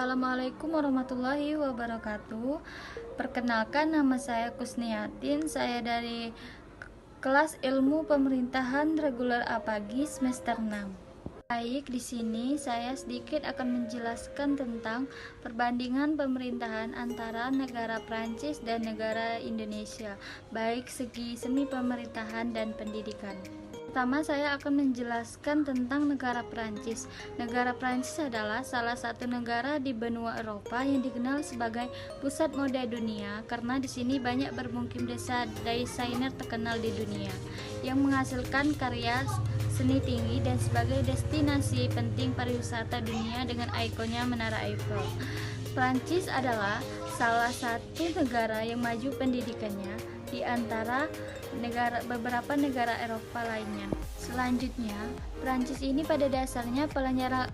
Assalamualaikum warahmatullahi wabarakatuh. Perkenalkan, nama saya Kusniatin. Saya dari kelas Ilmu Pemerintahan Reguler A-Pagi semester 6. Baik, di sini saya sedikit akan menjelaskan tentang perbandingan pemerintahan antara negara Prancis dan negara Indonesia, baik segi semi pemerintahan dan pendidikan. Pertama, saya akan menjelaskan tentang negara Prancis. Negara Prancis adalah salah satu negara di benua Eropa yang dikenal sebagai pusat mode dunia karena di sini banyak bermukim desainer terkenal di dunia yang menghasilkan karya seni tinggi dan sebagai destinasi penting pariwisata dunia dengan ikonnya Menara Eiffel. Prancis adalah salah satu negara yang maju pendidikannya di antara beberapa negara Eropa lainnya. Selanjutnya, Prancis ini pada dasarnya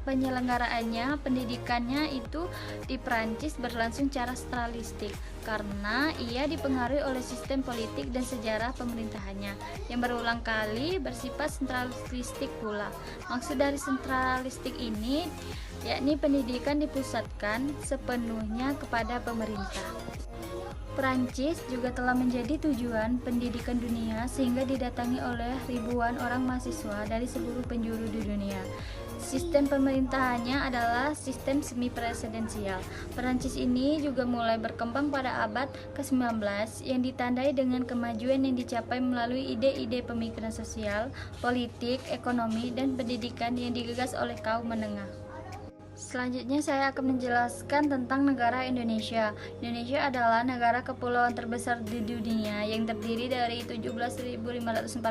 penyelenggaraannya pendidikannya itu di Prancis berlangsung secara sentralistik karena ia dipengaruhi oleh sistem politik dan sejarah pemerintahannya yang berulang kali bersifat sentralistik pula. Maksud dari sentralistik ini yakni pendidikan dipusatkan sepenuhnya kepada pemerintah. Prancis juga telah menjadi tujuan pendidikan dunia sehingga didatangi oleh ribuan orang mahasiswa dari seluruh penjuru di dunia. Sistem pemerintahannya adalah sistem semi presidensial. Prancis ini juga mulai berkembang pada abad ke-19 yang ditandai dengan kemajuan yang dicapai melalui ide-ide pemikiran sosial, politik, ekonomi, dan pendidikan yang digagas oleh kaum menengah. Selanjutnya saya akan menjelaskan tentang negara Indonesia. Indonesia adalah negara kepulauan terbesar di dunia yang terdiri dari 17.504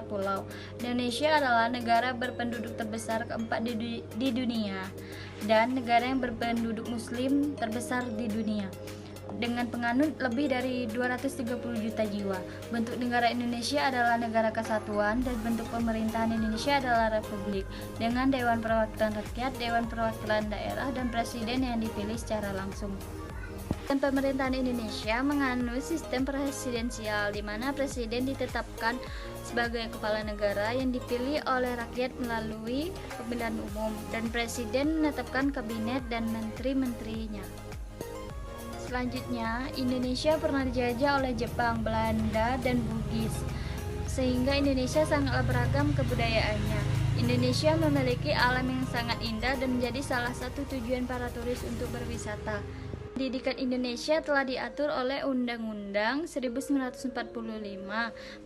pulau. Indonesia adalah negara berpenduduk terbesar keempat di dunia dan negara yang berpenduduk muslim terbesar di dunia dengan penganut lebih dari 230 juta jiwa. Bentuk negara Indonesia adalah negara kesatuan dan bentuk pemerintahan Indonesia adalah republik dengan Dewan Perwakilan Rakyat, Dewan Perwakilan Daerah, dan Presiden yang dipilih secara langsung. Dan pemerintahan Indonesia menganut sistem presidensial di mana presiden ditetapkan sebagai kepala negara yang dipilih oleh rakyat melalui pemilihan umum dan presiden menetapkan kabinet dan menteri-menterinya. Selanjutnya, Indonesia pernah dijajah oleh Jepang, Belanda, dan Bugis, sehingga Indonesia sangatlah beragam kebudayaannya. Indonesia memiliki alam yang sangat indah dan menjadi salah satu tujuan para turis untuk berwisata. Pendidikan Indonesia telah diatur oleh Undang-Undang 1945,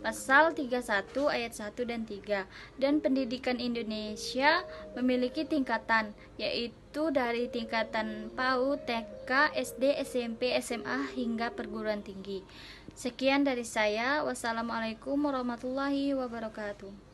Pasal 31 ayat 1 dan 3. Dan pendidikan Indonesia memiliki tingkatan, yaitu dari tingkatan PAUD, TK, SD, SMP, SMA, hingga perguruan tinggi. Sekian dari saya. Wassalamualaikum warahmatullahi wabarakatuh.